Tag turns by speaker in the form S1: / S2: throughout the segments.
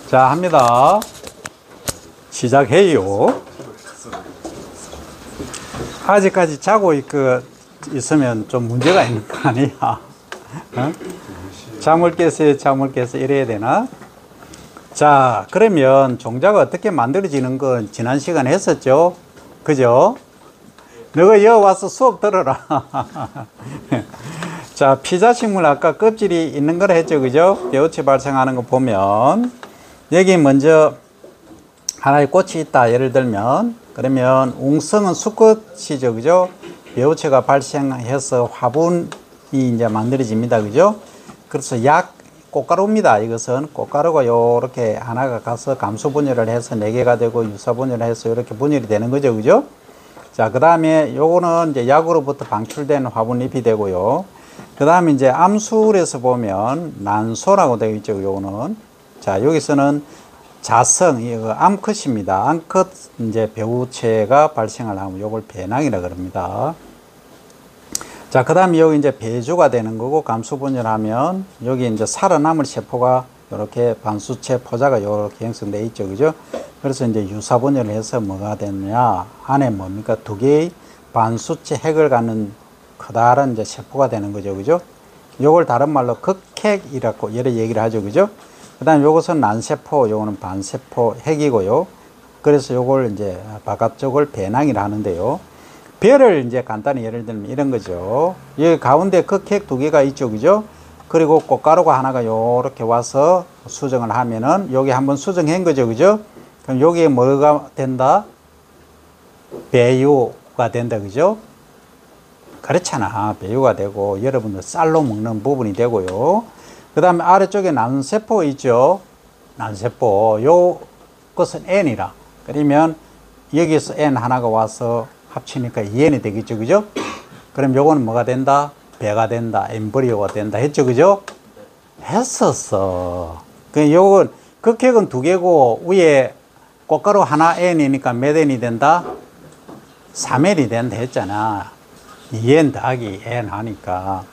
S1: 자, 합니다. 시작해요. 아직까지 자고 있으면 좀 문제가 있는 거 아니야? 어? 잠을 깨서 이래야 되나? 자, 그러면 종자가 어떻게 만들어지는 건 지난 시간에 했었죠? 그죠? 너가 여기 와서 수업 들어라. 자, 피자식물 아까 껍질이 있는 걸 했죠? 그죠? 배우치 발생하는 거 보면 여기 먼저 하나의 꽃이 있다. 예를 들면 그러면 웅성은 수컷이죠. 그죠? 배우체가 발생해서 화분이 이제 만들어집니다. 그죠? 그래서 약 꽃가루입니다. 이것은 꽃가루가 요렇게 하나가 가서 감수 분열을 해서 4개가 되고 유사 분열을 해서 이렇게 분열이 되는 거죠. 그죠? 자, 그 다음에 요거는 이제 약으로부터 방출된 화분잎이 되고요. 그 다음에 이제 암술에서 보면 난소라고 되어 있죠. 요거는. 자, 여기서는 자성, 이거 암컷입니다. 암컷 이제 배우체가 발생을 하면 요걸 배낭이라 그럽니다. 자, 그 다음에 여기 이제 배주가 되는 거고, 감수 분열하면 여기 이제 살아남을 세포가 이렇게 반수체 포자가 이렇게 형성되어 있죠. 그죠? 그래서 이제 유사 분열을 해서 뭐가 되느냐. 안에 뭡니까? 2개의 반수체 핵을 갖는 커다란 이제 세포가 되는 거죠. 그죠? 요걸 다른 말로 극핵이라고 여러 얘기를 하죠. 그죠? 그 다음에 요것은 난세포, 요거는 반세포 핵이고요. 그래서 요걸 이제 바깥쪽을 배낭이라 하는데요. 별을 이제 간단히 예를 들면 이런 거죠. 여기 가운데 극핵 2개가 있죠. 그죠? 그리고 꽃가루가 하나가 요렇게 와서 수정을 하면은 여기 한번 수정한 거죠. 그죠? 그럼 여기에 뭐가 된다? 배유가 된다. 그죠? 그렇잖아. 배유가 되고 여러분들 쌀로 먹는 부분이 되고요. 그 다음에 아래쪽에 난세포 있죠. 난세포. 요 것은 N이라. 그러면 여기서 N 하나가 와서 합치니까 2N이 되겠죠. 그죠? 그럼 요거는 뭐가 된다? 배가 된다. 엠브리오가 된다. 했죠. 그죠? 했었어. 그 요건 극핵은 2개고 위에 꽃가루 하나 N이니까 몇 N이 된다? 3N이 된다 했잖아. 2N 더하기 N 하니까.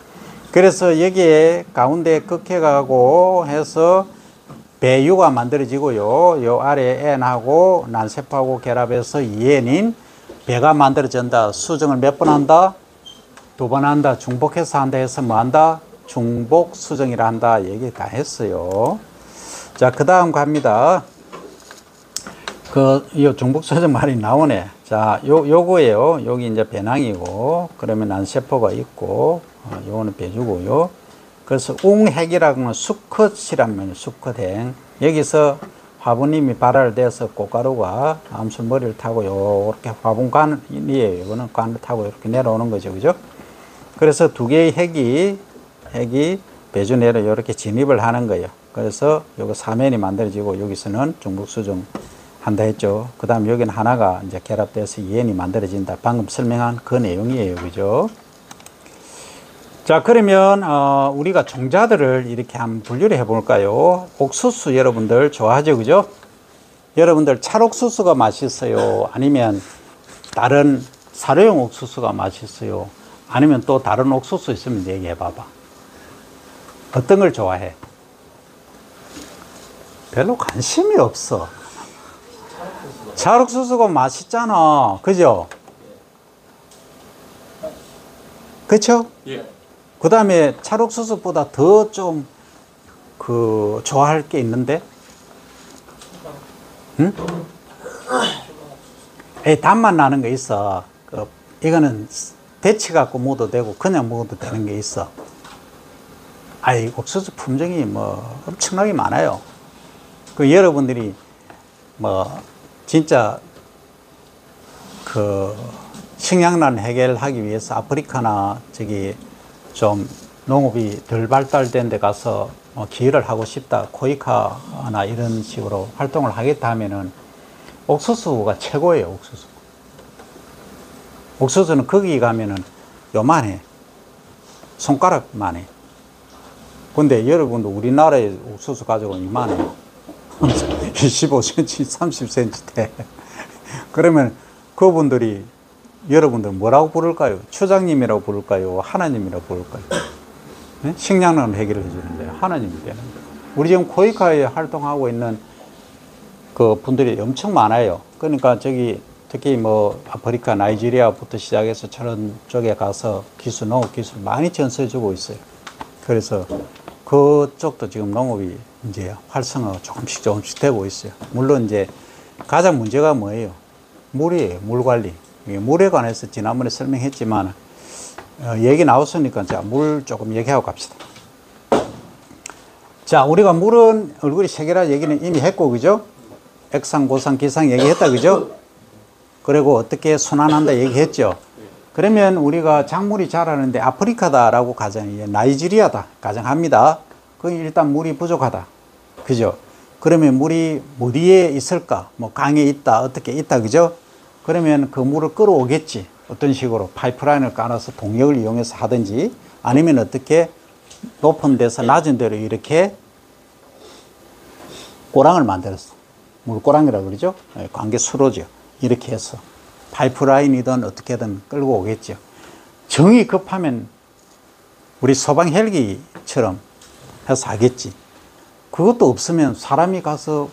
S1: 그래서 여기에 가운데 극핵하고 해서 배유가 만들어지고요. 요 아래 N하고 난세포하고 결합해서 2N인 배가 만들어진다. 수정을 몇 번 한다? 2번 한다. 중복해서 한다 해서 뭐 한다? 중복 수정이라 한다. 얘기 다 했어요. 자, 그 다음 갑니다. 이 중복 수정 말이 나오네. 자, 요거예요. 여기 이제 배낭이고, 그러면 난세포가 있고, 요거는 배주고요. 그래서 웅핵이라고 하면 수컷이라면 수컷행. 여기서 화분님이 발활돼서 꽃가루가 암술머리를 타고 요렇게 화분관이에요. 이거는 관을 타고 이렇게 내려오는 거죠. 그죠? 그래서 2개의 핵이 배주 내로 이렇게 진입을 하는 거예요. 그래서 요거 3N이 만들어지고 여기서는 중복수정 한다 했죠. 그 다음 여기는 하나가 이제 결합돼서 2N이 만들어진다. 방금 설명한 그 내용이에요. 그죠? 자, 그러면 우리가 종자들을 이렇게 한번 분류를 해볼까요? 옥수수 여러분들 좋아하죠? 그죠? 여러분들 찰옥수수가 맛있어요? 아니면 다른 사료용 옥수수가 맛있어요? 아니면 또 다른 옥수수 있으면 얘기해 봐봐. 어떤 걸 좋아해? 별로 관심이 없어. 찰옥수수가 맛있잖아. 그죠? 그쵸? 예. 그 다음에 찰옥수수보다 더 좀 좋아할 게 있는데? 응? 단맛 나는 거 있어. 이거는 데쳐갖고 먹어도 되고 그냥 먹어도 되는 게 있어. 옥수수 품종이 뭐 엄청나게 많아요. 여러분들이 뭐 진짜 식량난 해결하기 위해서 아프리카나 좀 농업이 덜 발달된 데 가서 기여를 하고 싶다. 코이카나 이런 식으로 활동을 하겠다 하면은 옥수수가 최고예요. 옥수수. 옥수수는 거기 가면은 요만해. 손가락만 해. 근데 여러분도 우리나라에 옥수수 가지고 이만해. 25cm, 30cm 돼. 그러면 그분들이 여러분들 뭐라고 부를까요? 추장님이라고 부를까요? 하나님이라고 부를까요? 네? 식량난 해결을 해주는데 하나님이 되는 거예요. 우리 지금 코이카에 활동하고 있는 그 분들이 엄청 많아요. 그러니까 저기 특히 뭐 아프리카 나이지리아부터 시작해서 저런 쪽에 가서 농업 기술 많이 전수해주고 있어요. 그래서 그쪽도 지금 농업이 이제 활성화가 조금씩 되고 있어요. 물론 이제 가장 문제가 뭐예요? 물이에요. 물 관리. 물에 관해서 지난번에 설명했지만 얘기 나왔으니까 자, 물 조금 얘기하고 갑시다. 자, 우리가 물은 얼굴이 세 개라 얘기는 이미 했고, 그죠? 액상, 고상, 기상 얘기했다, 그죠? 그리고 어떻게 순환한다 얘기했죠. 그러면 우리가 작물이 자라는데 아프리카다라고 가정, 나이지리아다 가정합니다. 그럼 일단 물이 부족하다, 그죠? 그러면 물이 어디에 있을까? 뭐 강에 있다, 어떻게 있다, 그죠? 그러면 그 물을 끌어오겠지. 어떤 식으로 파이프라인을 깔아서 동력을 이용해서 하든지, 아니면 어떻게 높은 데서 낮은 데로 이렇게 꼬랑을 만들었어. 물꼬랑이라고 그러죠. 관계 수로죠. 이렇게 해서 파이프라인이든 어떻게든 끌고 오겠죠. 정이 급하면 우리 소방 헬기처럼 해서 하겠지. 그것도 없으면 사람이 가서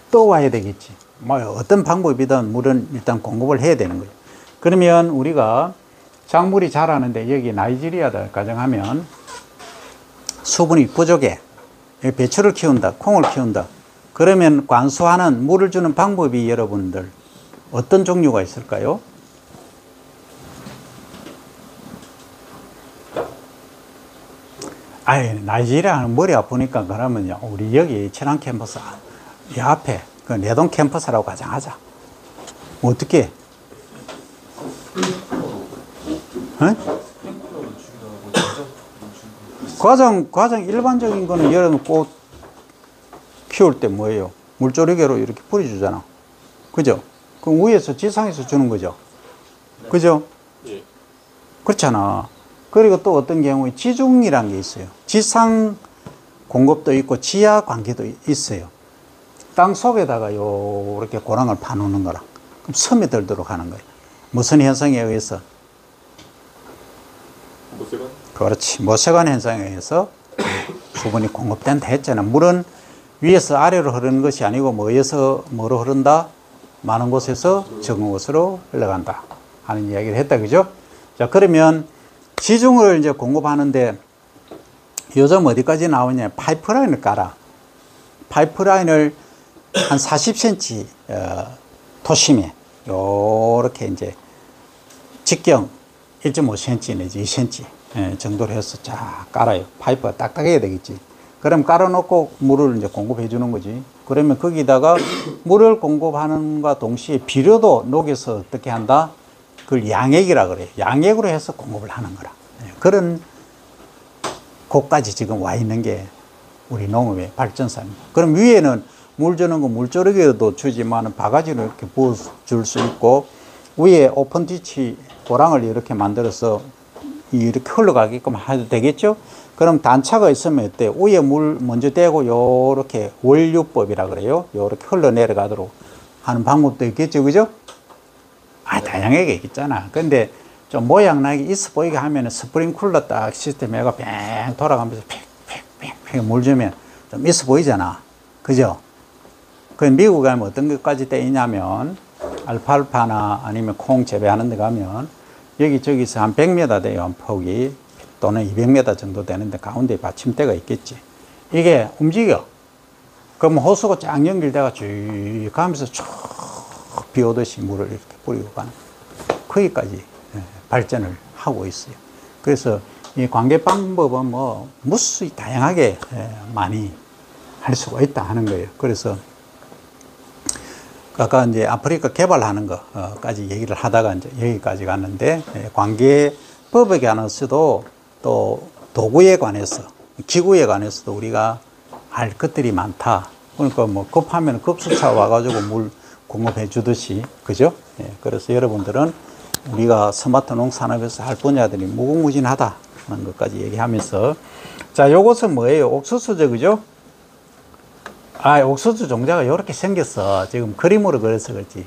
S1: 떠와야 되겠지. 뭐 어떤 방법이든 물은 일단 공급을 해야 되는 거예요. 그러면 우리가 작물이 자라는데 여기 나이지리아다 가정하면 수분이 부족해. 배추를 키운다, 콩을 키운다. 그러면 관수하는 물을 주는 방법이 여러분들 어떤 종류가 있을까요? 아이, 나이지리아는 머리 아프니까 그러면요, 우리 여기 천안 캠퍼스 이 앞에 그 내동 캠퍼스라고 가정하자. 어떻게? 가장 일반적인 거는 여러분 꽃 키울 때 뭐예요? 물조리개로 이렇게 뿌려주잖아. 그죠? 그럼 위에서 지상에서 주는 거죠. 그죠? 예. 그렇잖아. 그리고 또 어떤 경우에 지중이라는 게 있어요. 지상 공급도 있고 지하 관계도 있어요. 땅 속에다가 이렇게 고랑을 파놓는 거라. 그럼 섬에 들도록 하는 거예요. 무슨 현상에 의해서? 모세관? 그렇지. 모세관 현상에 의해서 수분이 공급된다 했잖아. 물은 위에서 아래로 흐르는 것이 아니고 뭐에서 뭐로 흐른다? 많은 곳에서 적은 곳으로 흘러간다 하는 이야기를 했다. 그죠? 자, 그러면 지중을 이제 공급하는데 요즘 어디까지 나오냐? 파이프라인을 깔아. 파이프라인을 한 40cm 토심에 요렇게 이제 직경 1.5cm 내지 2cm 정도로 해서 쫙 깔아요. 파이프가 딱딱해야 되겠지. 그럼 깔아놓고 물을 이제 공급해 주는 거지. 그러면 거기다가 물을 공급하는과 동시에 비료도 녹여서 어떻게 한다? 그걸 양액이라 그래요. 양액으로 해서 공급을 하는 거라. 그런 곳까지 지금 와 있는 게 우리 농업의 발전사입니다. 그럼 위에는 물 주는 거 물조리개도 주지만 바가지로 이렇게 부어줄 수 있고, 위에 오픈 디치 고랑을 이렇게 만들어서 이렇게 흘러가게끔 해도 되겠죠? 그럼 단차가 있으면 어때? 위에 물 먼저 대고 요렇게 원류법이라 그래요. 요렇게 흘러내려가도록 하는 방법도 있겠죠, 그죠? 다양하게 있잖아. 근데 좀 모양나게 있어 보이게 하면 스프링쿨러 딱 시스템에가 뱅 돌아가면서 팽팽팽팽 물 주면 좀 있어 보이잖아. 그죠? 그 미국 가면 어떤 것까지 돼 있냐면 알파알파나 아니면 콩 재배하는 데 가면 여기저기서 한 100m 돼요. 한 폭이. 또는 200m 정도 되는데 가운데 받침대가 있겠지. 이게 움직여. 그럼 호수가 쫙 연결돼가 쭉 가면서 쭉 비오듯이 물을 이렇게 뿌리고 가는. 거기까지 발전을 하고 있어요. 그래서 이 관계 방법은 뭐 무수히 다양하게 많이 할 수가 있다 하는 거예요. 그래서 아까 이제 아프리카 개발하는 거까지 얘기를 하다가 이제 여기까지 갔는데, 관계법에 관해서도 또 도구에 관해서, 기구에 관해서도 우리가 할 것들이 많다. 그러니까 뭐 급하면 급수차 와가지고 물 공급해 주듯이, 그죠? 그래서 여러분들은 우리가 스마트 농산업에서 할 분야들이 무궁무진하다 하는 것까지 얘기하면서, 자, 요것은 뭐예요? 옥수수죠, 그죠? 옥수수 종자가 이렇게 생겼어. 지금 그림으로 그려서 그렇지.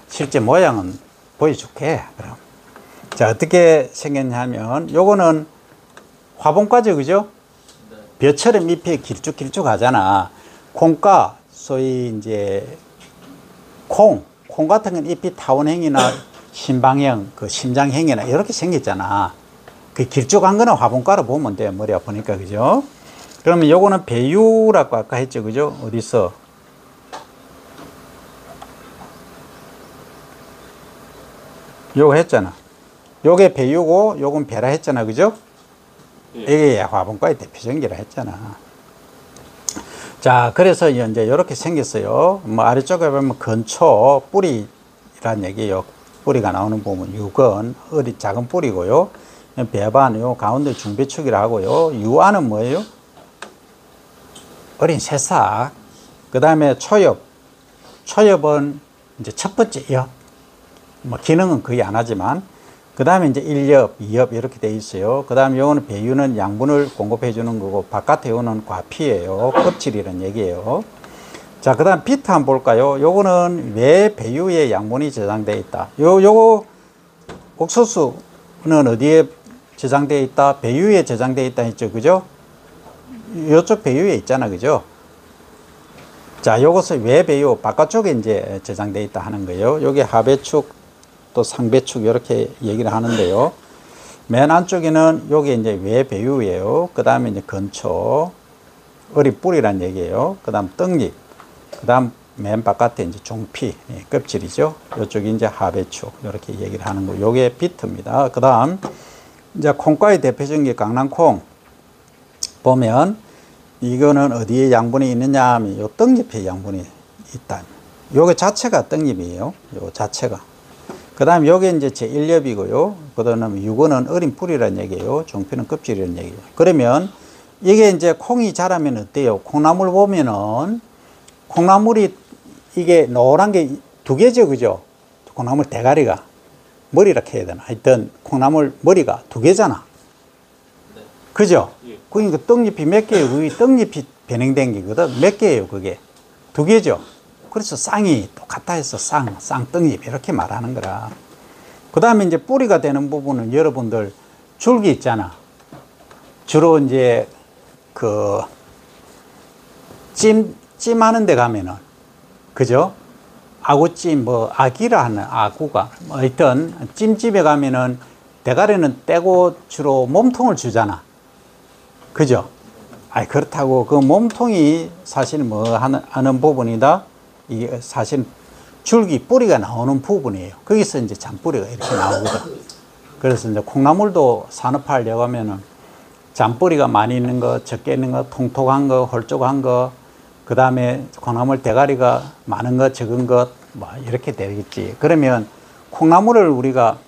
S1: 실제 모양은 보여줄게. 그럼. 자, 어떻게 생겼냐면, 요거는 화분과죠, 그죠? 벼처럼 잎이 길쭉길쭉 하잖아. 콩과 소위 이제 콩 같은 건 잎이 타원형이나 심방형, 그 심장형이나 이렇게 생겼잖아. 그 길쭉한 거는 화분가루 보면 돼. 머리 아프니까, 그죠? 그러면 요거는 배유라고 아까 했죠, 그죠? 어디서? 요거 했잖아. 요게 배유고, 요건 배라 했잖아, 그죠?
S2: 예.
S1: 이게 화분과의 대표적이라 했잖아. 자, 그래서 이제 이렇게 생겼어요. 뭐 아래쪽에 보면 건초, 뿌리란 얘기예요. 뿌리가 나오는 부분, 유건, 작은 뿌리고요. 배반, 요 가운데 중배축이라 하고요. 유안은 뭐예요? 어린 새싹. 그 다음에 초엽. 초엽은 이제 첫 번째 엽. 뭐 기능은 거의 안 하지만. 그 다음에 이제 1엽, 2엽 이렇게 돼 있어요. 그 다음에 요거는 배유는 양분을 공급해 주는 거고, 바깥에 요거는 과피예요. 껍질이란 얘기예요. 자, 그 다음 비트 한번 볼까요? 요거는 왜 배유에 양분이 저장되어 있다. 요거 옥수수는 어디에 저장되어 있다? 배유에 저장되어 있다 했죠. 그죠? 요쪽 배유에 있잖아. 그죠? 자, 요것을 왜 배유, 바깥쪽에 이제 저장되어 있다 하는 거예요. 요게 하배축, 또 상배축, 이렇게 얘기를 하는데요. 맨 안쪽에는 요게 이제 왜 배유예요. 그 다음에 이제 건초, 어리 뿌리란 얘기예요. 그 다음 떡잎, 그 다음 맨 바깥에 이제 종피, 껍질이죠. 요쪽이 이제 하배축, 이렇게 얘기를 하는 거. 요게 비트입니다. 그 다음, 이제 콩과의 대표적인 게 강낭콩. 보면, 이거는 어디에 양분이 있느냐 하면 요 떡잎에 양분이 있다. 요게 자체가 떡잎이에요. 요 자체가. 그 다음 요게 이제 제1엽이고요. 그 다음에 유건은 어린 뿌리라는 얘기예요. 종피는 껍질이라는 얘기예요. 그러면 이게 이제 콩이 자라면 어때요? 콩나물 보면은 콩나물이 이게 노란 게 두 개죠. 그죠? 콩나물 대가리가. 머리라 해야 되나? 하여튼 콩나물 머리가 두 개잖아.
S2: 네.
S1: 그죠?
S2: 예.
S1: 그러니까 떡잎이 몇 개예요? 그게 떡잎이 변형된 게거든. 몇 개예요? 그게 두 개죠. 그래서 쌍이 똑같다 해서 쌍떡잎 이렇게 말하는 거라. 그 다음에 이제 뿌리가 되는 부분은 여러분들 줄기 있잖아. 주로 이제 그 찜하는 데 가면은, 그죠? 아구찜, 뭐 아기라 하는 아구가, 뭐 하여튼 찜집에 가면은 대가리는 떼고 주로 몸통을 주잖아. 그죠? 아니, 그렇다고 그 몸통이 사실 뭐 하는 부분이다. 이게 사실 줄기 뿌리가 나오는 부분이에요. 거기서 이제 잔뿌리가 이렇게 나오거든. 그래서 이제 콩나물도 산업화하려고 하면은 잔뿌리가 많이 있는 거, 적게 있는 거, 통통한 거, 홀쭉한 거, 그 다음에 콩나물 대가리가 많은 것, 적은 것, 뭐 이렇게 되겠지. 그러면 콩나물을 우리가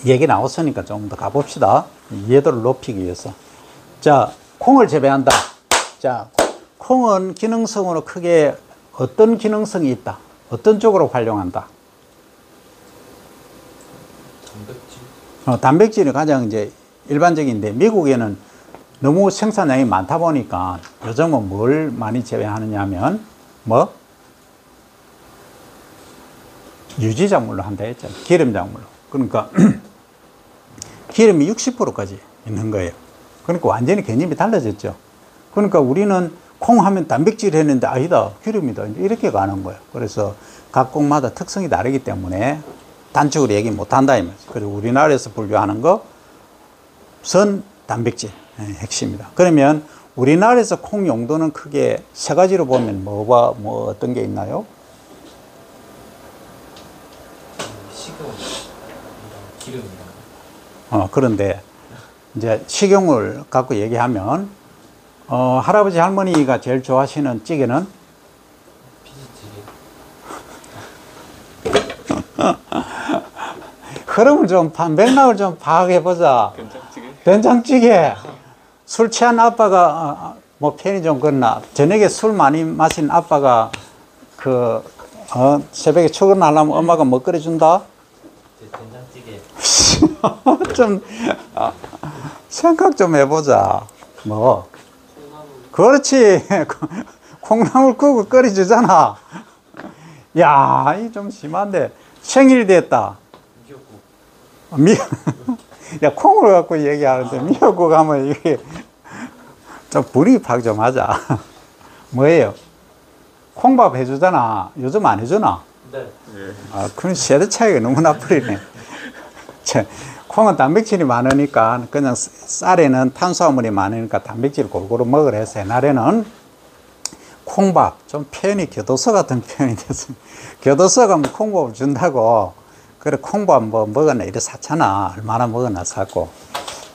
S1: 얘기 나왔으니까 좀 더 가봅시다. 이해도를 높이기 위해서. 자, 콩을 재배한다. 자, 콩은 기능성으로 크게 어떤 기능성이 있다? 어떤 쪽으로 활용한다?
S2: 단백질.
S1: 단백질이 가장 이제 일반적인데, 미국에는 너무 생산량이 많다 보니까 요즘은 뭘 많이 재배하느냐 하면, 뭐? 유지작물로 한다 했잖아. 기름작물로. 그러니까, 기름이 60%까지 있는 거예요. 그러니까 완전히 개념이 달라졌죠. 그러니까 우리는 콩 하면 단백질 했는데 아니다, 기름이다, 이렇게 가는 거예요. 그래서 각 곡마다 특성이 다르기 때문에 단적으로 얘기 못 한다 이 말이죠. 그리고 우리나라에서 분류하는 거 선 단백질 핵심이다. 그러면 우리나라에서 콩 용도는 크게 세 가지로 보면 뭐 어떤 게 있나요?
S2: 식용, 기름이랑.
S1: 그런데 이제 식용을 갖고 얘기하면 할아버지 할머니가 제일 좋아하시는 찌개는
S2: 피지찌개.
S1: 흐름을 좀 맥락을 좀 파악해 보자.
S2: 된장찌개.
S1: 된장찌개. 술 취한 아빠가 뭐 편의점 갔나, 저녁에 술 많이 마신 아빠가 새벽에 출근하려면 엄마가 뭐 끓여준다?
S2: 된장찌개.
S1: 좀 생각 좀 해보자. 뭐 그렇지. 콩나물 국을 끓여주잖아. 야, 이 좀 심한데. 생일 됐다. 야, 콩을 갖고 얘기하는데 미역국 하면 이게 좀 불이팍 좀 하자. 뭐예요? 콩밥 해주잖아. 요즘 안 해주나?
S2: 네.
S1: 아, 그런 세대 차이가 너무 나버리네. 콩은 단백질이 많으니까 그냥 쌀에는 탄수화물이 많으니까 단백질 골고루 먹으라 해서 옛날에는 콩밥, 좀 표현이 교도소 같은 표현이 됐습니다. 교도소가 뭐 콩밥을 준다고, 그래, 콩밥 뭐 먹었나 이래 샀잖아. 얼마나 먹었나 샀고.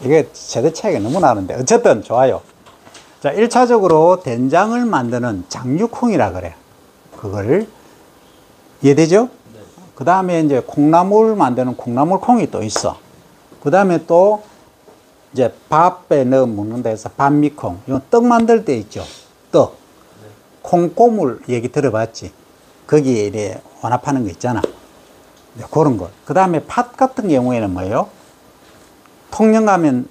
S1: 이게 세대 차이가 너무 나는데, 어쨌든 좋아요. 자, 1차적으로 된장을 만드는 장류콩이라 그래. 그걸, 이해되죠?
S2: 네.
S1: 그 다음에 이제 콩나물 만드는 콩나물콩이 또 있어. 그 다음에 또, 이제 밥에 넣어 먹는 데서 밥미콩. 이건 떡 만들 때 있죠. 떡. 콩고물 얘기 들어봤지? 거기에 이래 혼합하는 거 있잖아. 그런 거. 그 다음에 팥 같은 경우에는 뭐예요? 통영 가면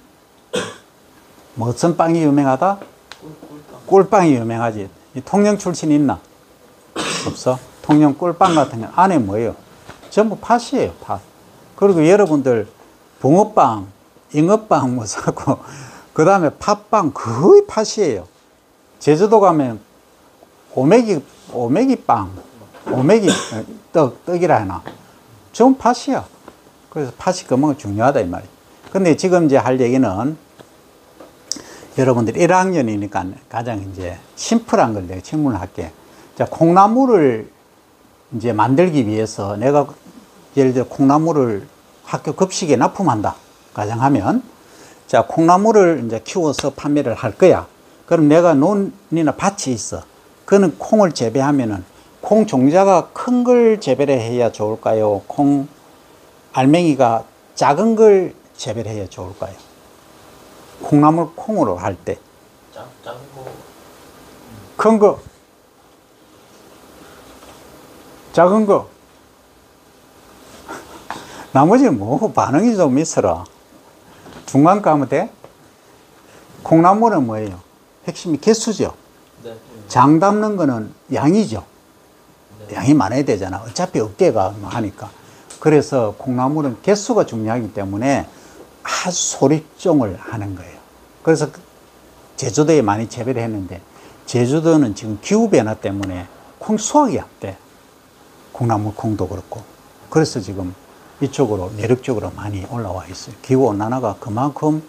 S1: 무슨 빵이 유명하다? 꿀빵이 유명하지. 이 통영 출신 있나? 없어? 통영 꿀빵 같은 거 안에 뭐예요? 전부 팥이에요, 팥. 그리고 여러분들 붕어빵, 잉어빵 뭐 사고, 그 다음에 팥빵 거의 팥이에요. 제주도 가면 오메기빵, 떡이라 하나. 전 팥이야. 그래서 팥이 그만큼 중요하다, 이 말이야. 근데 지금 이제 할 얘기는 여러분들 1학년이니까 가장 이제 심플한 걸 내가 질문을 할게. 자, 콩나물을 이제 만들기 위해서 내가 예를 들어 콩나물을 학교 급식에 납품한다. 가정하면. 자, 콩나물을 이제 키워서 판매를 할 거야. 그럼 내가 논이나 밭이 있어. 그는 콩을 재배하면은 콩 종자가 큰 걸 재배를 해야 좋을까요? 콩 알맹이가 작은 걸 재배를 해야 좋을까요? 콩나물 콩으로 할 때.
S2: 작은 거.
S1: 큰 거. 작은 거. 나머지는 뭐 반응이 좀 있어라. 중간 거 하면 돼? 콩나물은 뭐예요? 핵심이 개수죠.
S2: 네.
S1: 장 담는 거는 양이죠.
S2: 네.
S1: 양이 많아야 되잖아. 어차피 어깨가 하니까. 그래서 콩나물은 개수가 중요하기 때문에 아주 소립종을 하는 거예요. 그래서 제주도에 많이 재배를 했는데, 제주도는 지금 기후변화 때문에 콩 수확이 안 돼. 콩나물 콩도 그렇고. 그래서 지금 이쪽으로 내륙적으로 많이 올라와 있어요. 기후온난화가 그만큼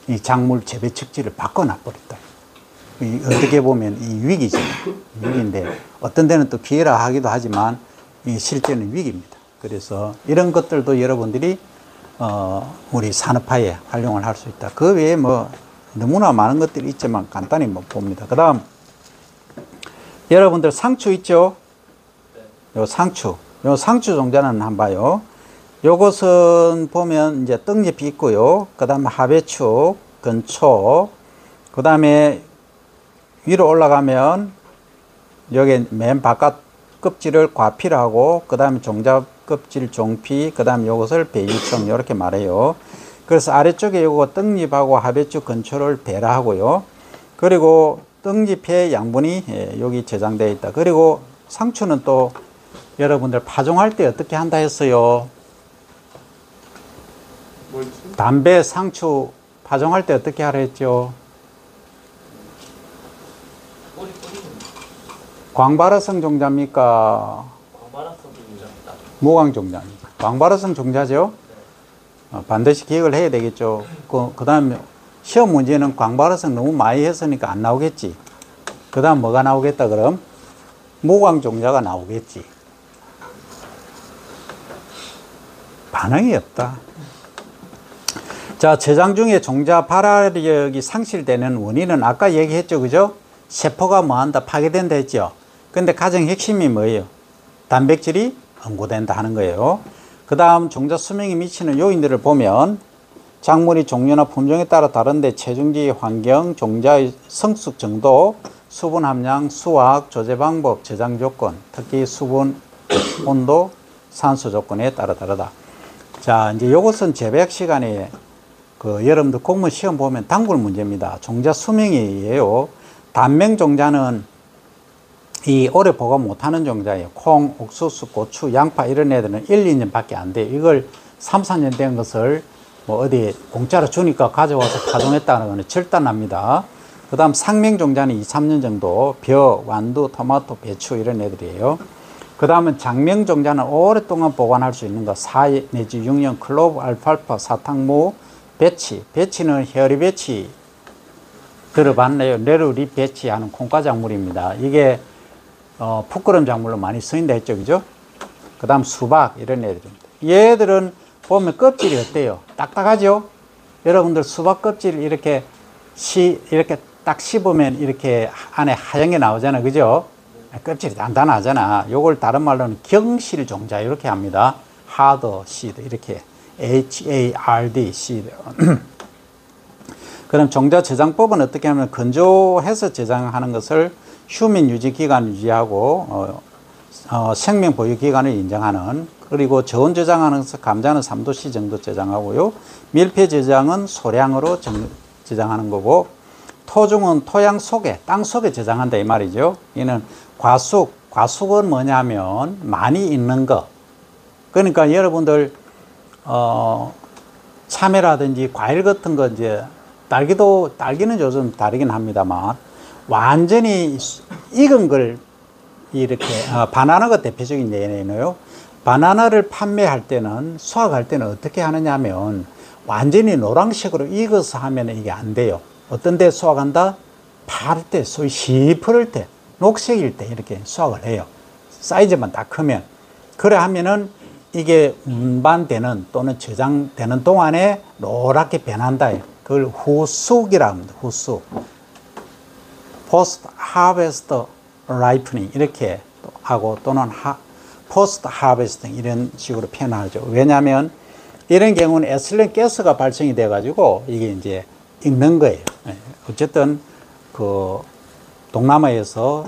S1: 이 작물 재배 측지를 바꿔놔버렸다. 어떻게 보면 이 위기죠. 위기인데 어떤 데는 또 기회라 하기도 하지만 이 실제는 위기입니다. 그래서 이런 것들도 여러분들이 우리 산업화에 활용을 할 수 있다. 그 외에 뭐 너무나 많은 것들이 있지만 간단히 뭐 봅니다. 그 다음 여러분들 상추 있죠? 요 상추 종자는 한번 봐요. 요것은 보면 이제 떡잎이 있고요. 그 다음에 하배추, 건초, 그 다음에 위로 올라가면 여기 맨 바깥 껍질을 과피를 하고, 그 다음에 종자 껍질 종피, 그 다음에 요것을 배유청 이렇게 말해요. 그래서 아래쪽에 요거 떡잎하고 하배추, 건초를 배라하고요. 그리고 떡잎의 양분이 여기 저장되어 있다. 그리고 상추는 또 여러분들 파종할 때 어떻게 한다 했어요? 담배 상추 파종할 때 어떻게 하라 했죠? 광발화성 종자입니까?
S2: 광발화성 종자입니다.
S1: 무광 종자입니까? 광발화성 종자죠? 반드시 기억을 해야 되겠죠. 그 다음에 시험 문제는 광발화성 너무 많이 했으니까 안 나오겠지. 그 다음 뭐가 나오겠다 그럼? 무광 종자가 나오겠지. 반응이 없다. 자, 저장 중에 종자 발화력이 상실되는 원인은 아까 얘기했죠, 그죠? 세포가 뭐한다? 파괴된다 했죠. 근데 가장 핵심이 뭐예요? 단백질이 응고된다 하는 거예요. 그 다음 종자 수명에 미치는 요인들을 보면 작물의 종류나 품종에 따라 다른데 체중지, 환경, 종자의 성숙 정도, 수분 함량, 수확, 조제 방법, 저장 조건, 특히 수분, 온도, 산소 조건에 따라 다르다. 자, 이제 요것은 재배학 시간에 여러분들 공무원 시험 보면 단골 문제입니다. 종자 수명이에요. 단명 종자는 이 오래 보관 못하는 종자예요. 콩, 옥수수, 고추, 양파 이런 애들은 1, 2년 밖에 안 돼요. 이걸 3, 4년 된 것을 뭐 어디 공짜로 주니까 가져와서 파종했다는 거는 절단납니다. 그 다음 상명종자는 2, 3년 정도, 벼, 완두, 토마토, 배추 이런 애들이에요. 그 다음은 장명종자는 오랫동안 보관할 수 있는 거, 4 내지 6년, 클로브, 알팔파, 사탕무, 배치. 배치는 헤어리 배치 들어봤네요. 네루잎 배치하는 콩과 작물입니다. 이게 풋그름 작물로 많이 쓰인다 했죠, 그죠? 그 다음 수박 이런 애들입니다. 얘들은 보면 껍질이 어때요? 딱딱하죠? 여러분들 수박 껍질 이렇게 딱 씹으면 이렇게 안에 하얀 게 나오잖아요, 그죠? 껍질이 단단하잖아. 요걸 다른 말로는 경실 종자 이렇게 합니다. 하드 시드 이렇게 HARD 시드. 그럼 종자 저장법은 어떻게 하면 건조해서 저장하는 것을 휴민 유지 기간을 유지하고 생명 보유 기간을 인정하는, 그리고 저온 저장하는 것은 감자는 3도씨 정도 저장하고요. 밀폐 저장은 소량으로 저장하는 거고, 토중은 토양 속에, 땅 속에 저장한다 이 말이죠. 이는 과숙은 뭐냐면 많이 있는 거. 그러니까 여러분들 참외라든지 과일 같은 거, 이제 딸기는 요즘 다르긴 합니다만 완전히 익은 걸 이렇게 바나나가 대표적인 예네요. 바나나를 판매할 때는, 수확할 때는 어떻게 하느냐 하면 완전히 노란색으로 익어서 하면 이게 안 돼요. 어떤 데 수확한다? 파를 때, 소위 시퍼럴 때, 녹색일 때 이렇게 수확을 해요. 사이즈만 딱 크면. 그래 하면은 이게 운반되는 또는 저장되는 동안에 노랗게 변한다. 그걸 후숙이라고 합니다. 후숙. Post Harvest Ripening 이렇게 하고, 또는 Post Harvesting 이런 식으로 표현하죠. 왜냐하면 이런 경우는 에틸렌 가스가 발생이 돼 가지고 이게 이제 익는 거예요. 어쨌든 그 동남아에서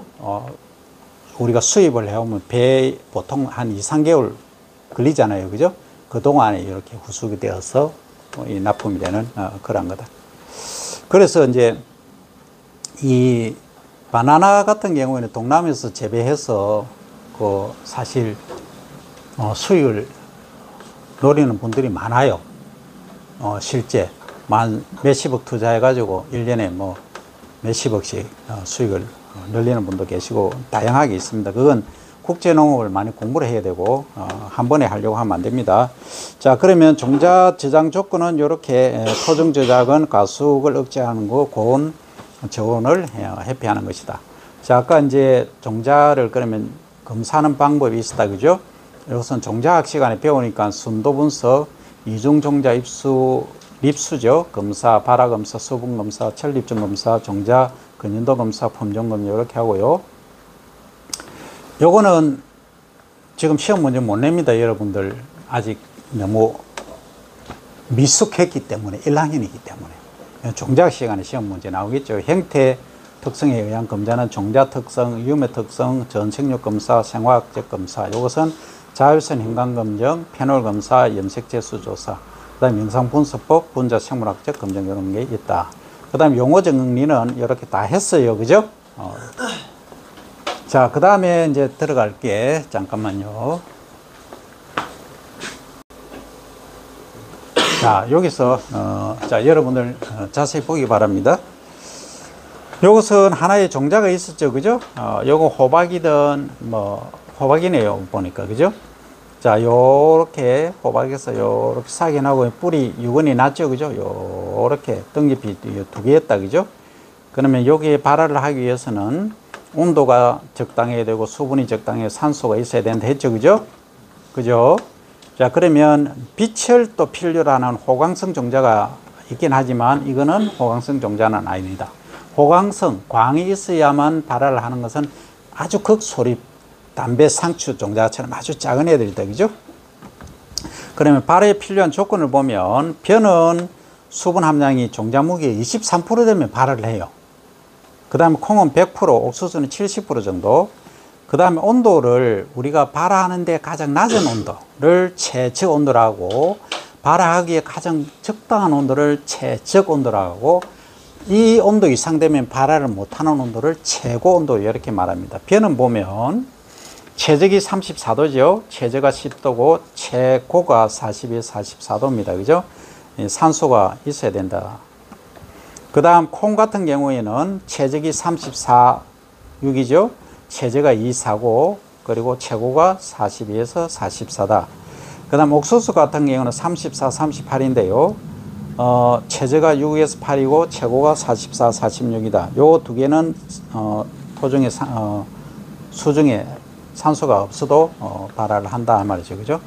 S1: 우리가 수입을 해오면 배 보통 한 2, 3개월 걸리잖아요, 그죠? 그 동안에 이렇게 후숙이 되어서 이 납품이 되는 그런 거다. 그래서 이제 이 바나나 같은 경우에는 동남아에서 재배해서 그 사실 수익을 노리는 분들이 많아요. 실제 몇십억 투자해가지고 1년에 뭐 몇십억씩 수익을 늘리는 분도 계시고 다양하게 있습니다. 그건 국제농업을 많이 공부를 해야 되고 한 번에 하려고 하면 안 됩니다. 자, 그러면 종자 저장 조건은 이렇게 토중 저장은 과숙을 억제하는 거, 고온 저온을 회피하는 것이다. 자, 아까 이제 종자를 그러면 검사하는 방법이 있다, 그죠? 이것은 종자학 시간에 배우니까 순도 분석, 이중 종자 립수죠. 검사, 발화 검사, 수분 검사, 철립증 검사, 종자 근연도 검사, 품종 검사 이렇게 하고요. 요거는 지금 시험 문제 못 냅니다. 여러분들 아직 너무 미숙했기 때문에, 1학년이기 때문에. 종자 시간에 시험 문제 나오겠죠. 형태 특성에 의한 검사는 종자 특성, 유매 특성, 전생육 검사, 생화학적 검사. 이것은 자율선 현관 검정, 페놀 검사, 염색 재수 조사. 그다음 영상 분석법, 분자 생물학적 검정 이런 게 있다. 그다음 용어 정리는 이렇게 다 했어요, 그죠? 자, 그 다음에 이제 들어갈게. 잠깐만요. 자, 여기서 자, 여러분들 자세히 보기 바랍니다. 요것은 하나의 종자가 있었죠, 그죠? 요거 호박이든 뭐 호박이네요, 보니까, 그죠? 자, 요렇게 호박에서 요렇게 싹이 나고 뿌리 유근이 났죠, 그죠? 요렇게 덩잎이 2개였다, 그죠? 그러면 여기에 발화를 하기 위해서는 온도가 적당해야 되고 수분이 적당해, 산소가 있어야 된다 했죠, 그죠? 그죠? 자, 그러면 빛을 또 필요로 하는 호강성 종자가 있긴 하지만 이거는 호강성 종자는 아닙니다. 호강성, 광이 있어야만 발화를 하는 것은 아주 극소립 담배 상추 종자처럼 아주 작은 애들이다, 그죠? 그러면 발화에 필요한 조건을 보면 벼는 수분 함량이 종자 무게의 23% 되면 발화를 해요. 그 다음에 콩은 100%, 옥수수는 70% 정도. 그 다음에 온도를 우리가 발화하는데 가장 낮은 온도를 최저 온도라고, 발화하기에 가장 적당한 온도를 최적 온도라고, 이 온도 이상 되면 발화를 못하는 온도를 최고 온도 이렇게 말합니다. 벼는 보면 최적이 34도죠. 최저가 10도고 최고가 42, 44도입니다. 그죠? 산소가 있어야 된다. 그 다음 콩 같은 경우에는 최적이 34, 6이죠. 최저가 2, 4고 그리고 최고가 42에서 44다. 그 다음 옥수수 같은 경우는 34, 38인데요. 최저가 6에서 8이고 최고가 44, 46이다. 요 두 개는 토종의 수중에 산소가 없어도 발화를 한다 말이죠. 그죠?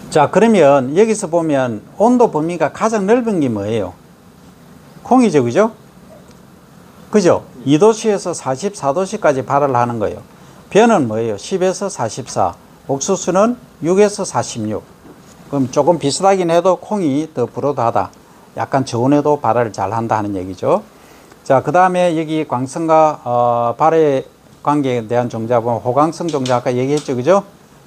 S1: 자, 그러면 여기서 보면 온도 범위가 가장 넓은 게 뭐예요? 콩이죠. 그죠? 그죠? 2도씨에서 44도씨까지 발화를 하는 거예요. 벼는 뭐예요? 10에서 44. 옥수수는 6에서 46. 그럼 조금 비슷하긴 해도 콩이 더 불어다하다. 약간 저온에도 발화를 잘 한다 하는 얘기죠. 자, 그 다음에 여기 광성과 발화의 관계에 대한 종자 보면 호광성 종자 아까 얘기했죠. 그죠?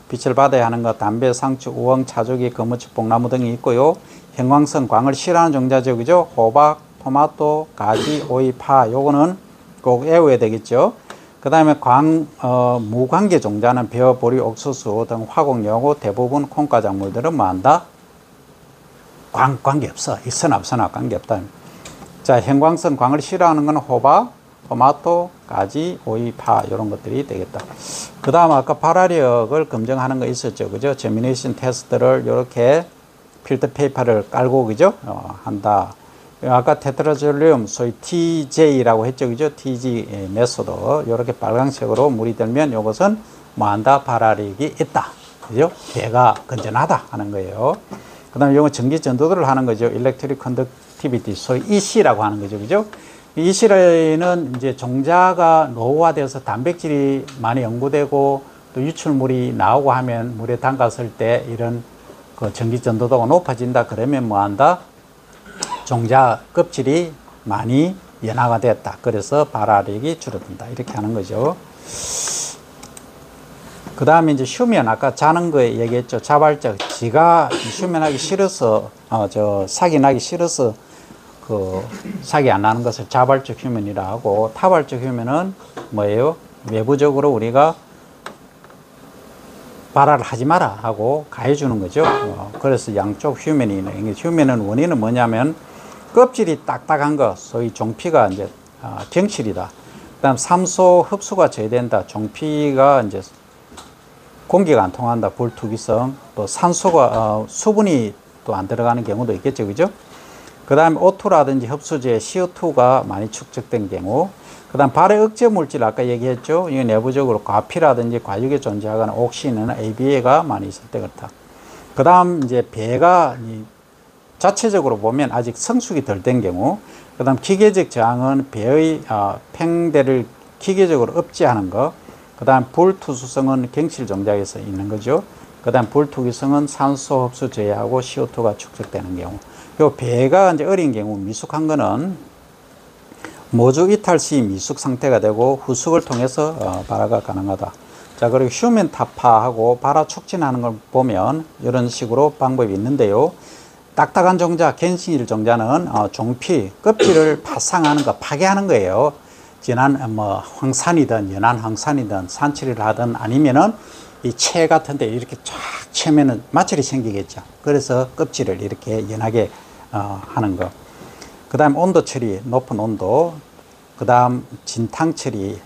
S1: 빛을 받아야 하는 것, 담배, 상추, 우엉, 차조기, 거무축, 뽕나무 등이 있고요. 형광성, 광을 싫어하는 종자죠. 그죠? 호박, 토마토, 가지, 오이, 파. 요거는 꼭 외워야 되겠죠. 그 다음에 무관계 종자는 벼, 보리, 옥수수 등 화곡류하고 대부분 콩과 작물들은 뭐한다? 관계없어. 있으나 없으나 관계없다. 자, 형광성, 광을 싫어하는 건 호박, 토마토, 가지, 오이, 파 이런 것들이 되겠다. 그 다음 아까 발화력을 검증하는 거 있었죠. 그죠? 제미네이션 테스트를 이렇게 필터 페이퍼를 깔고 그죠? 한다. 아까 테트라졸륨 소위 TJ라고 했죠. 그죠? TG 메소드. 이렇게 빨간색으로 물이 들면 이것은 뭐한다? 발화력이 있다. 그죠? 배가 건전하다 하는 거예요. 그 다음에 이건 전기 전도도를 하는 거죠. Electric Conductivity. 소위 EC라고 하는 거죠. 그죠? EC는 이제 종자가 노후화되어서 단백질이 많이 연구되고 또 유출물이 나오고 하면 물에 담갔을 때 이런 그 전기 전도도가 높아진다. 그러면 뭐한다? 종자 껍질이 많이 연화가 됐다. 그래서 발화력이 줄어든다. 이렇게 하는 거죠. 그 다음에 이제 휴면, 아까 자는 거에 얘기했죠. 자발적. 지가 휴면하기 싫어서, 사기 나기 싫어서 사기 안 나는 것을 자발적 휴면이라 하고, 타발적 휴면은 뭐예요? 외부적으로 우리가 발화를 하지 마라 하고 가해주는 거죠. 그래서 양쪽 휴면이 있는, 휴면은 원인은 뭐냐면, 껍질이 딱딱한 거, 소위 종피가 이제 경실이다. 그 다음 산소 흡수가 저해된다. 종피가 이제 공기가 안 통한다. 불투기성. 또 산소가, 수분이 또 안 들어가는 경우도 있겠죠. 그죠? 그 다음에 O2라든지 흡수제 CO2가 많이 축적된 경우. 그 다음 발의 억제 물질 아까 얘기했죠. 이게 내부적으로 과피라든지 과육에 존재하거나 옥신이나 ABA가 많이 있을 때 그렇다. 그 다음 이제 배가 자체적으로 보면 아직 성숙이 덜 된 경우. 그 다음 기계적 저항은 배의 팽대를 기계적으로 억제하는 거. 그 다음 불투수성은 경실 종자에서 있는 거죠. 그 다음 불투기성은 산소 흡수 저해하고 CO2가 축적되는 경우. 요 배가 이제 어린 경우 미숙한 거는 모주 이탈 시 미숙 상태가 되고 후숙을 통해서 발화가 가능하다. 자, 그리고 휴면 타파하고 발화 촉진하는 걸 보면 이런 식으로 방법이 있는데요. 딱딱한 종자, 갱신일 종자는 종피, 껍질을 파상하는 거, 파괴하는 거예요. 진한 황산이든 연한 황산이든 산처리를 하든 아니면은 이 채 같은 데 이렇게 쫙 채면은 마찰이 생기겠죠. 그래서 껍질을 이렇게 연하게 하는 거. 그 다음 온도 처리, 높은 온도. 그 다음 진탕 처리,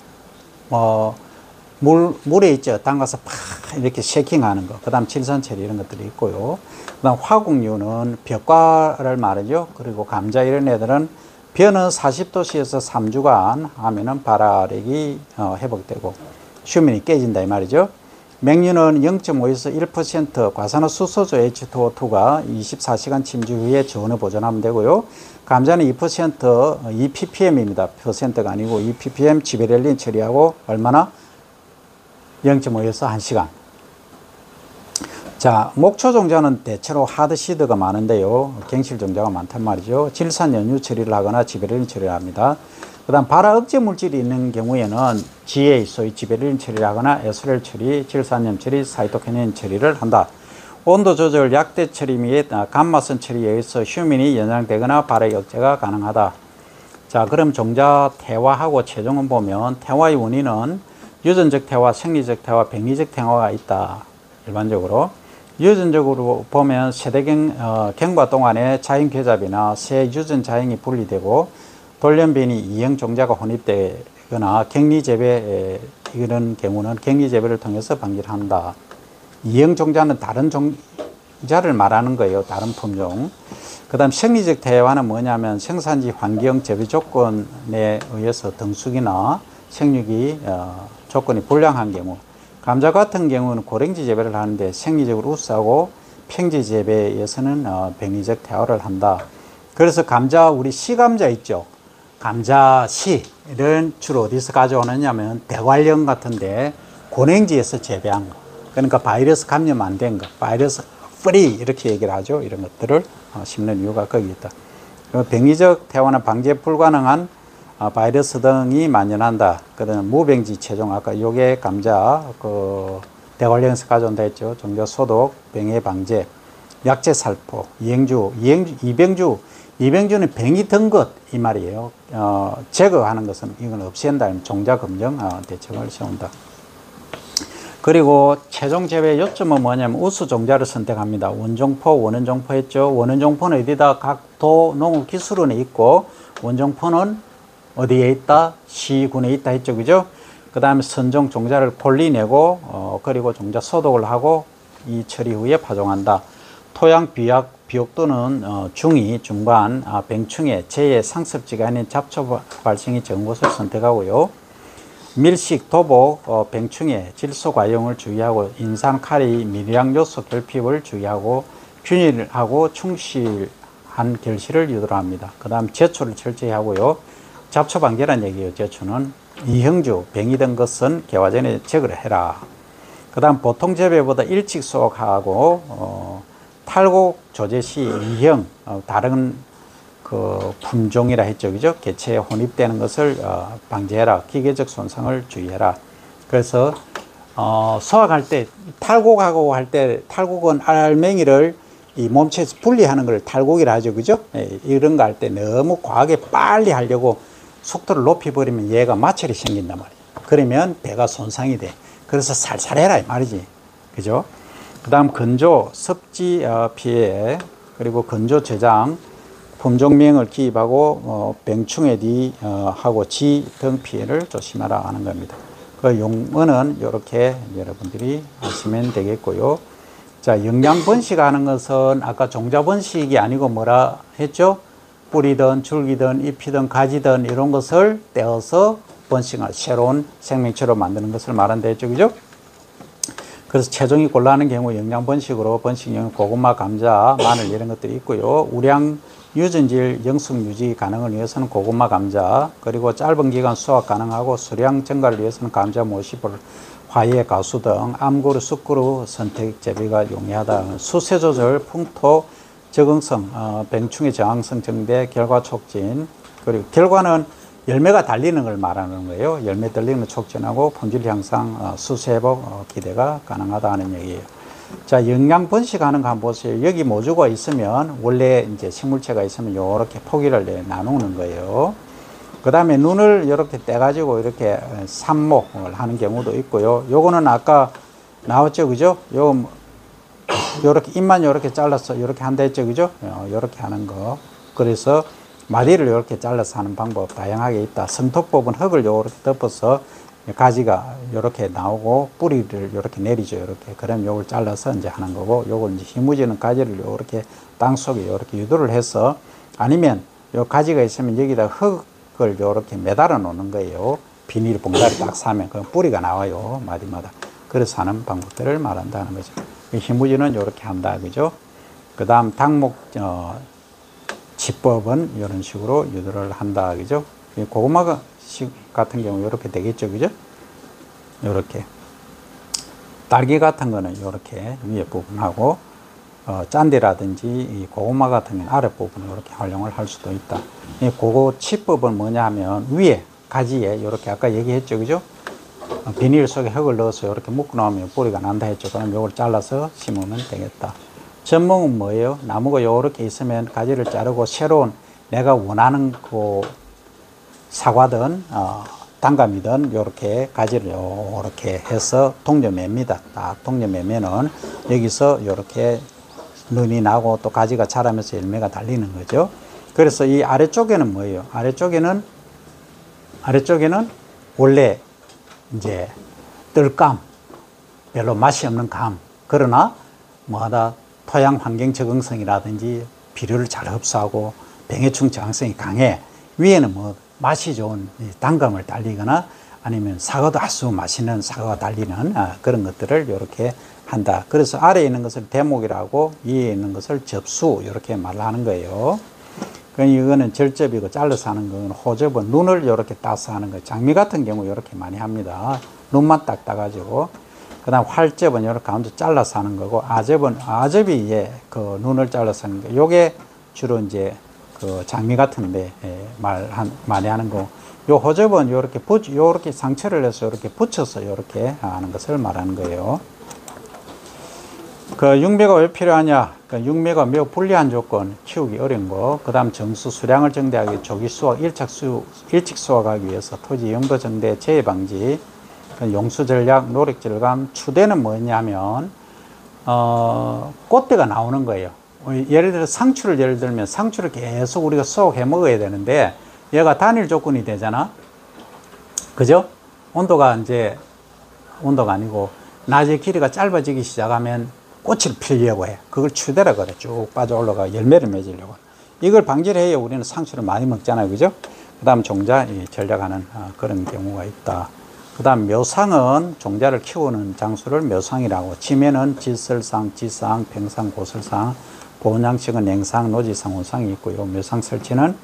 S1: 물에 있죠. 담가서 팍 이렇게 쉐킹하는 거. 그 다음 칠선 처리 이런 것들이 있고요. 그 다음 화곡류는 벼과를 말이죠. 그리고 감자 이런 애들은 벼는 40도씨에서 3주간 하면은 발화력이 회복되고 휴면이 깨진다 이 말이죠. 맹류는 0.5에서 1% 과산화수소조 H2O2가 24시간 침주 후에 저온에 보존하면 되고요. 감자는 2% ppm입니다. 퍼센트가 아니고 2ppm 지베렐린 처리하고 얼마나? 0.5에서 1시간. 자, 목초 종자는 대체로 하드시드가 많은데요. 갱실 종자가 많단 말이죠. 질산 연유 처리를 하거나 지베렐린 처리를 합니다. 그 다음 발화 억제 물질이 있는 경우에는 GA, 소위 지베렐린 처리를 하거나 에스렐 처리, 질산염 처리, 사이토키닌 처리를 한다. 온도 조절, 약대 처리 및 감마선 처리에 의해서 휴면이 연장되거나 발화 억제가 가능하다. 자, 그럼 종자 태화하고 최종은 보면 태화의 원인은 유전적 태화, 생리적 태화, 백리적 태화가 있다. 일반적으로. 유전적으로 보면 갱과 동안에 자연 결잡이나 새 유전 자연이 분리되고 돌연변이 이형 종자가 혼입되거나 격리 재배 이런 경우는 격리 재배를 통해서 방지를 한다. 이형 종자는 다른 종자를 말하는 거예요. 다른 품종. 그 다음 생리적 태화는 뭐냐면 생산지 환경 재배 조건에 의해서 등숙이나 생육이 조건이 불량한 경우, 감자 같은 경우는 고랭지 재배를 하는데 생리적으로 우수하고 평지 재배에서는 병리적 태화를 한다. 그래서 감자, 우리 씨감자 있죠. 감자 씨를 주로 어디서 가져오느냐면 대관령 같은데 고랭지에서 재배한 거. 그러니까 바이러스 감염 안 된 거, 바이러스 프리 이렇게 얘기를 하죠. 이런 것들을 심는 이유가 거기 있다. 병리적 태화는 방제 불가능한 바이러스 등이 만연한다. 그다음 무병지 체종, 아까 요게 감자 대관령에서 가져온다 했죠. 종자 소독, 병해 방제, 약재 살포, 이병주는 병이 든 것 이 말이에요. 제거하는 것은 이건 없앤다. 종자 검정 대책을 세운다. 그리고 최종 재배 요점은 뭐냐면 우수 종자를 선택합니다. 원종포, 원원종포 했죠. 원원종포는 어디다 각 도 농업기술원에 있고, 원종포는 어디에 있다? 시군에 있다 했죠. 그죠? 그 다음에 선종 종자를 골리내고, 그리고 종자 소독을 하고, 이 처리 후에 파종한다. 토양 비옥도는 중위, 중간, 병충해, 재해 상습지가 아닌 잡초 발생이 적은 곳을 선택하고요. 밀식, 도복, 병충해, 질소 과용을 주의하고 인산, 카리, 미량 요소 결핍을 주의하고 균일하고 충실한 결실을 유도합니다. 그 다음 제초를 철저히 하고요. 잡초 방제란 얘기예요. 제초는 이형주, 병이 든 것은 개화 전에 제거를 해라. 그 다음 보통 재배보다 일찍 수확하고 탈곡 조제 시 이형, 다른 품종이라 했죠. 그죠? 개체에 혼입되는 것을 방지해라. 기계적 손상을 주의해라. 그래서 수확할 때 탈곡하고 할 때, 탈곡은 알맹이를 이 몸체에서 분리하는 걸 탈곡이라 하죠. 그죠? 이런 거 할 때 너무 과하게 빨리 하려고 속도를 높여버리면 얘가 마찰이 생긴단 말이에요. 그러면 배가 손상이 돼. 그래서 살살 해라 이 말이지. 그죠? 그 다음 건조, 습지 피해, 그리고 건조 저장, 품종명을 기입하고 병충해 하고 지 등 피해를 조심하라 하는 겁니다. 그 용어는 이렇게 여러분들이 하시면 되겠고요. 자, 영양 번식하는 것은 아까 종자 번식이 아니고 뭐라 했죠? 뿌리든 줄기든 잎이든 가지든 이런 것을 떼어서 번식할 새로운 생명체로 만드는 것을 말한다 했죠. 그죠? 그래서 체종이 곤란한 경우 영양 번식으로 번식용 고구마, 감자, 마늘 이런 것들이 있고요. 우량 유전질 영숙 유지 가능을 위해서는 고구마, 감자, 그리고 짧은 기간 수확 가능하고 수량 증가를 위해서는 감자, 모시볼, 화예, 가수 등 암그루, 쑥그루 선택 재배가 용이하다. 수세 조절, 풍토 적응성, 병충해 저항성 증대, 결과 촉진. 그리고 결과는 열매가 달리는 걸 말하는 거예요. 열매 달리는 걸 촉진하고 품질 향상, 수세 회복 기대가 가능하다 하는 얘기예요. 자, 영양 번식하는 거 한번 보세요. 여기 모주가 있으면 원래 이제 식물체가 있으면 이렇게 포기를 나누는 거예요. 그 다음에 눈을 이렇게 떼가지고 이렇게 삽목을 하는 경우도 있고요. 요거는 아까 나왔죠, 그죠? 요렇게 잎만 요렇게 잘라서 요렇게 한다 했죠, 그죠? 요렇게 하는 거. 그래서 마디를 이렇게 잘라서 하는 방법 다양하게 있다. 성토법은 흙을 요렇게 덮어서 가지가 이렇게 나오고 뿌리를 이렇게 내리죠. 이렇게. 그럼 요걸 잘라서 이제 하는 거고, 요걸 이제 힘무지는 가지를 이렇게 땅 속에 이렇게 유도를 해서, 아니면 요 가지가 있으면 여기다 흙을 이렇게 매달아 놓는 거예요. 비닐 봉다리 딱 사면 그 뿌리가 나와요. 마디마다. 그래서 하는 방법들을 말한다는 거죠. 힘무지는 이렇게 한다. 그죠? 그 다음 당목, 지법은 이런 식으로 유도를 한다. 그죠? 고구마 같은 경우 이렇게 되겠죠. 그죠? 이렇게. 딸기 같은 거는 이렇게 위에 부분하고, 짠디라든지 이 고구마 같은 경우는 아랫부분 이렇게 활용을 할 수도 있다. 이 그거 치법은 뭐냐 하면 위에 가지에 이렇게 아까 얘기했죠. 그죠? 비닐 속에 흙을 넣어서 이렇게 묶어 놓으면 뿌리가 난다 했죠. 그럼 이걸 잘라서 심으면 되겠다. 전목은 뭐예요? 나무가 이렇게 있으면 가지를 자르고 새로운 내가 원하는 그 사과든 단감이든 요렇게 가지를 요렇게 해서 동여맵니다. 딱 동여매면은 여기서 요렇게 눈이 나고 또 가지가 자라면서 열매가 달리는 거죠. 그래서 이 아래쪽에는 뭐예요? 아래쪽에는 원래 이제 뜰감, 별로 맛이 없는 감. 그러나 뭐하다 토양 환경 적응성이라든지 비료를 잘 흡수하고 병해충 저항성이 강해. 위에는 뭐 맛이 좋은 단감을 달리거나 아니면 사과도 아주 맛있는 사과가 달리는 그런 것들을 이렇게 한다. 그래서 아래에 있는 것을 대목이라고 위에 있는 것을 접수 이렇게 말하는 거예요. 이거는 절접이고 잘라서 하는 건 호접은 눈을 이렇게 따서 하는 거. 장미 같은 경우 이렇게 많이 합니다. 눈만 딱 따가지고. 그 다음 활접은 이렇게 가운데 잘라서 하는 거고, 아접이 이제 그 눈을 잘라서 하는 거. 요게 주로 이제 그 장미 같은데 많이 하는 거. 요 호접은 요렇게 상처를 내서 이렇게 붙여서 이렇게 하는 것을 말하는 거예요. 그 육묘가 왜 필요하냐? 그 육묘가 매우 불리한 조건, 키우기 어려운 거. 그 다음 정수 수량을 정대하기, 조기 수확, 일찍 수확하기 위해서 토지 영도 정대, 재해 방지, 용수 전략, 노력 절감. 추대는 뭐냐면 꽃대가 나오는 거예요. 예를 들어 상추를 들면 상추를 계속 우리가 수확해 먹어야 되는데 얘가 단일 조건이 되잖아. 그죠? 온도가 아니고 낮에 길이가 짧아지기 시작하면 꽃을 피려고 해. 그걸 추대라고 그래. 쭉 빠져 올라가 열매를 맺으려고. 이걸 방지를 해야 우리는 상추를 많이 먹잖아요. 그죠? 그 다음 종자 전략하는 그런 경우가 있다. 그 다음 묘상은 종자를 키우는 장소를 묘상이라고. 지면은 지설상, 지상, 평상, 고설상, 보온양식은 냉상, 노지상, 온상이 있고요. 묘상 설치는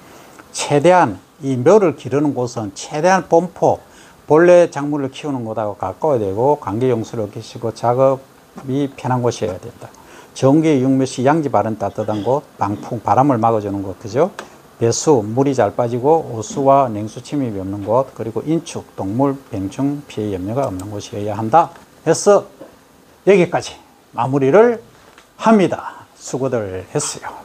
S1: 최대한 이 묘를 기르는 곳은 최대한 본포, 본래 작물을 키우는 곳하고 가까워야 되고 관계용수를 끼시고 작업이 편한 곳이어야 된다. 정기 육묘시 양지 바른 따뜻한 곳, 방풍, 바람을 막아주는 곳, 그죠? 배수, 물이 잘 빠지고 오수와 냉수 침입이 없는 곳, 그리고 인축, 동물, 병충, 피해 염려가 없는 곳이어야 한다. 해서 여기까지 마무리를 합니다. 수고들 했어요.